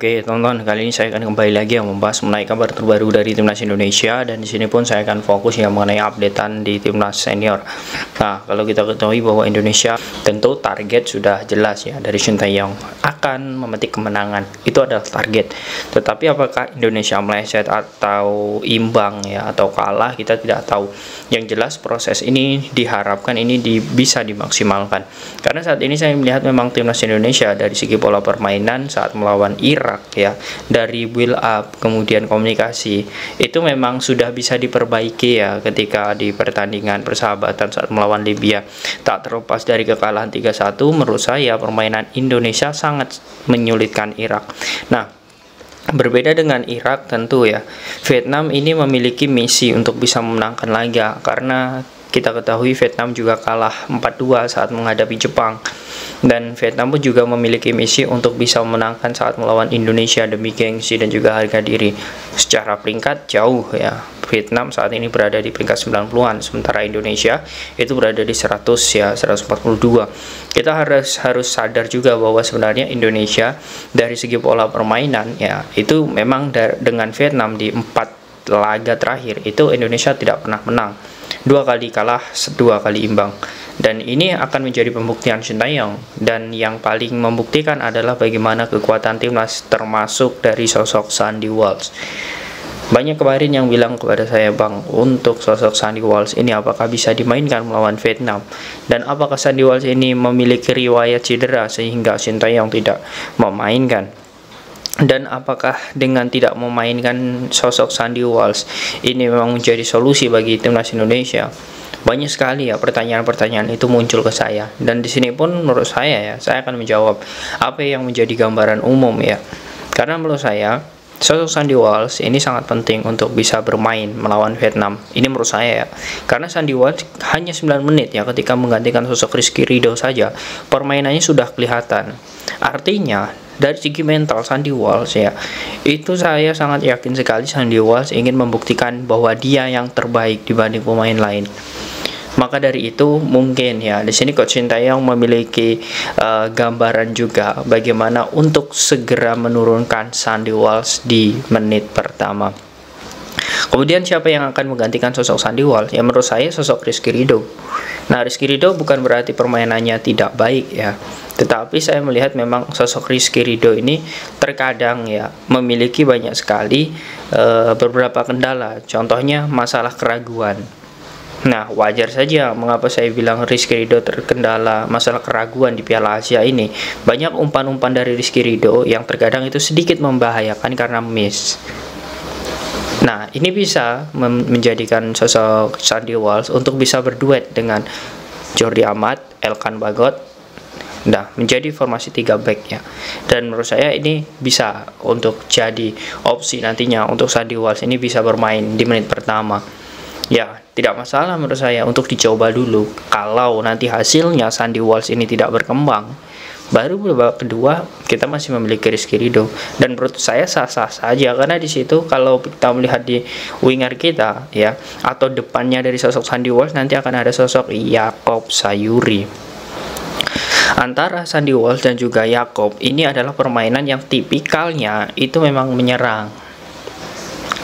Oke, teman-teman, kali ini saya akan kembali lagi membahas mengenai kabar terbaru dari Timnas Indonesia, dan di sini pun saya akan fokus yang mengenai updatean di Timnas Senior. Nah, kalau kita ketahui bahwa Indonesia tentu target sudah jelas ya dari Shin Tae-yong akan memetik kemenangan. Itu adalah target. Tetapi apakah Indonesia meleset atau imbang ya atau kalah, kita tidak tahu. Yang jelas proses ini diharapkan ini bisa dimaksimalkan. Karena saat ini saya melihat memang Timnas Indonesia dari segi pola permainan saat melawan Irak ya, dari build up kemudian komunikasi itu memang sudah bisa diperbaiki ya ketika di pertandingan persahabatan saat melawan Libya. Tak terlepas dari kekalahan 3-1, menurut saya permainan Indonesia sangat menyulitkan Irak. Nah, berbeda dengan Irak tentu ya, Vietnam ini memiliki misi untuk bisa memenangkan laga, karena kita ketahui Vietnam juga kalah 4-2 saat menghadapi Jepang. Dan Vietnam pun juga memiliki misi untuk bisa memenangkan saat melawan Indonesia demi gengsi dan juga harga diri. Secara peringkat jauh ya, Vietnam saat ini berada di peringkat 90-an, sementara Indonesia itu berada di 100 ya, 142. Kita harus sadar juga bahwa sebenarnya Indonesia dari segi pola permainan ya, itu memang dengan Vietnam di 4 laga terakhir itu Indonesia tidak pernah menang. 2 kali kalah, 2 kali imbang. Dan ini akan menjadi pembuktian Shin Tae-yong, dan yang paling membuktikan adalah bagaimana kekuatan timnas termasuk dari sosok Sandy Walsh. Banyak kemarin yang bilang kepada saya, "Bang, untuk sosok Sandy Walsh ini apakah bisa dimainkan melawan Vietnam? Dan apakah Sandy Walsh ini memiliki riwayat cedera sehingga Shin Tae-yong tidak memainkan? Dan apakah dengan tidak memainkan sosok Sandy Walsh ini memang menjadi solusi bagi timnas Indonesia?" Banyak sekali ya pertanyaan-pertanyaan itu muncul ke saya, dan di sini pun menurut saya ya, saya akan menjawab apa yang menjadi gambaran umum ya. Karena menurut saya sosok Sandy Walsh ini sangat penting untuk bisa bermain melawan Vietnam. Ini menurut saya ya. Karena Sandy Walsh hanya 9 menit ya ketika menggantikan sosok Rizky Ridho saja, permainannya sudah kelihatan. Artinya dari segi mental Sandy Walsh ya, itu saya sangat yakin sekali Sandy Walsh ingin membuktikan bahwa dia yang terbaik dibanding pemain lain. Maka dari itu mungkin ya di sini Coach Shin Tae-yong memiliki gambaran juga bagaimana untuk segera menurunkan Sandy Walsh di menit pertama. Kemudian siapa yang akan menggantikan sosok Sandy Walsh? Ya menurut saya sosok Rizky Ridho. Nah, Rizky Ridho bukan berarti permainannya tidak baik ya, tetapi saya melihat memang sosok Rizky Ridho ini terkadang ya memiliki banyak sekali beberapa kendala. Contohnya masalah keraguan. Nah, wajar saja mengapa saya bilang Rizky Ridho terkendala masalah keraguan di Piala Asia ini. Banyak umpan-umpan dari Rizky Ridho yang terkadang itu sedikit membahayakan karena miss. Nah, ini bisa menjadikan sosok Sandy Walsh untuk bisa berduet dengan Jordi Amat, Elkan Bagot, nah menjadi formasi 3 back ya. Dan menurut saya ini bisa untuk jadi opsi nantinya untuk Sandy Walsh ini bisa bermain di menit pertama. Ya, tidak masalah menurut saya untuk dicoba dulu. Kalau nanti hasilnya Sandy Walsh ini tidak berkembang, baru babak kedua kita masih memiliki Rizky Ridho, dan menurut saya sah-sah saja, karena di situ kalau kita melihat di winger kita ya atau depannya dari sosok Sandy Walsh nanti akan ada sosok Yaakob Sayuri. Antara Sandy Walsh dan juga Yaakob ini adalah permainan yang tipikalnya itu memang menyerang.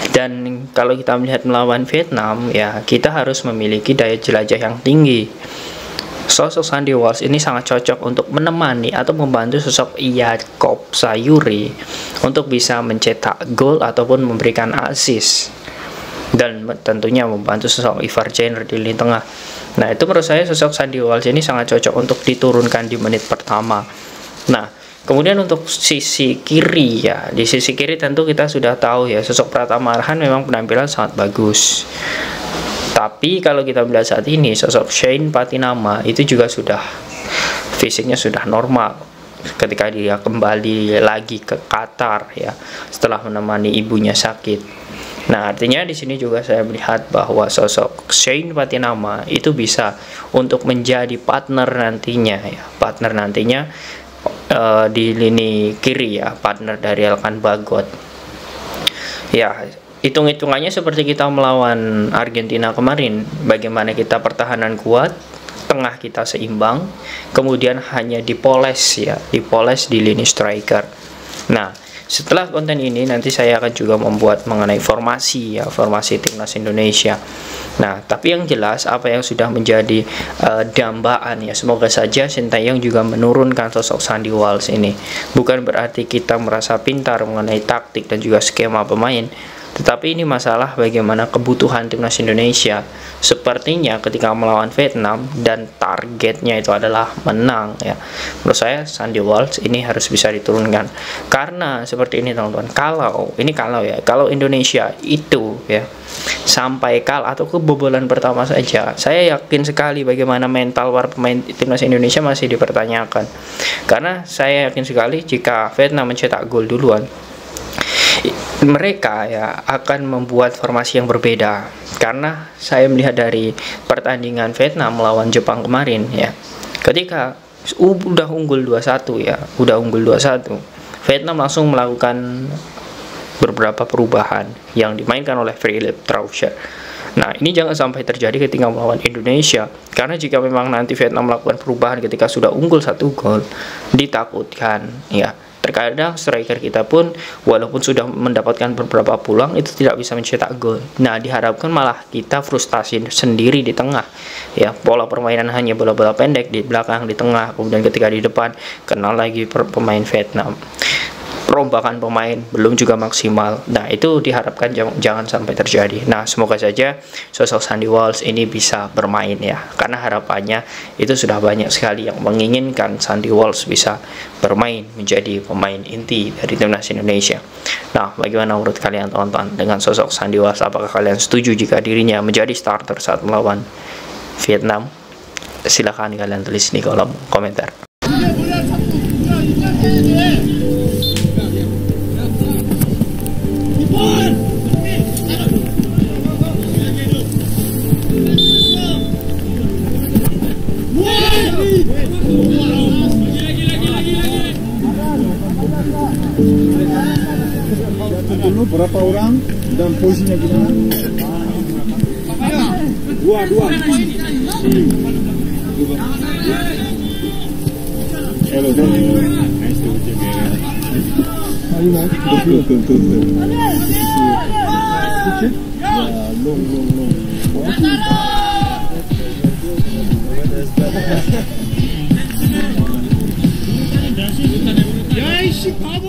Dan kalau kita melihat melawan Vietnam ya, kita harus memiliki daya jelajah yang tinggi. Sosok Sandy Walsh ini sangat cocok untuk menemani atau membantu sosok Yaakob Sayuri untuk bisa mencetak gol ataupun memberikan assist, dan tentunya membantu sosok Ivar Jenner di lini tengah. Nah, itu menurut saya sosok Sandy Walsh ini sangat cocok untuk diturunkan di menit pertama. Nah, kemudian untuk sisi kiri ya, di sisi kiri tentu kita sudah tahu ya, sosok Pratama Arhan memang penampilan sangat bagus. Tapi kalau kita melihat saat ini sosok Shane Patinama itu juga sudah fisiknya sudah normal ketika dia kembali lagi ke Qatar ya setelah menemani ibunya sakit. Nah, artinya di sini juga saya melihat bahwa sosok Shane Patinama itu bisa untuk menjadi partner nantinya ya, di lini kiri ya, partner dari Elkan Bagot. Ya, hitung-hitungannya seperti kita melawan Argentina kemarin, bagaimana kita pertahanan kuat, tengah kita seimbang, kemudian hanya dipoles di lini striker. Nah, Setelah konten ini nanti saya akan juga membuat mengenai formasi ya, formasi timnas Indonesia. Nah, tapi yang jelas apa yang sudah menjadi dambaan ya, semoga saja Sintayong juga menurunkan sosok Sandy Walsh ini. Bukan berarti kita merasa pintar mengenai taktik dan juga skema pemain, tetapi ini masalah bagaimana kebutuhan timnas Indonesia. Sepertinya ketika melawan Vietnam dan targetnya itu adalah menang ya, menurut saya Sandy Walsh ini harus bisa diturunkan. Karena seperti ini teman-teman, kalau Indonesia itu ya sampai kalah atau kebobolan pertama saja, saya yakin sekali bagaimana mental para pemain timnas Indonesia masih dipertanyakan. Karena saya yakin sekali jika Vietnam mencetak gol duluan, mereka ya akan membuat formasi yang berbeda. Karena saya melihat dari pertandingan Vietnam melawan Jepang kemarin ya, ketika udah unggul 2-1 ya, Vietnam langsung melakukan beberapa perubahan yang dimainkan oleh Philippe Troussard. Nah, ini jangan sampai terjadi ketika melawan Indonesia, karena jika memang nanti Vietnam melakukan perubahan ketika sudah unggul 1 gol, ditakutkan ya. Terkadang striker kita pun walaupun sudah mendapatkan beberapa peluang itu tidak bisa mencetak gol. Nah, diharapkan malah kita frustasi sendiri di tengah. Ya, pola permainan hanya bola-bola pendek di belakang, di tengah, kemudian ketika di depan kenal lagi pemain Vietnam. Perombakan pemain belum juga maksimal. Nah, itu diharapkan jangan sampai terjadi. Nah, semoga saja sosok Sandy Walsh ini bisa bermain ya, karena harapannya itu sudah banyak sekali yang menginginkan Sandy Walsh bisa bermain menjadi pemain inti dari timnas Indonesia. Nah, bagaimana menurut kalian teman-teman dengan sosok Sandy Walsh? Apakah kalian setuju jika dirinya menjadi starter saat melawan Vietnam? Silahkan kalian tulis di kolom komentar. Dulu berapa orang dan posisinya gimana? Dua. Hello, nice to meet you.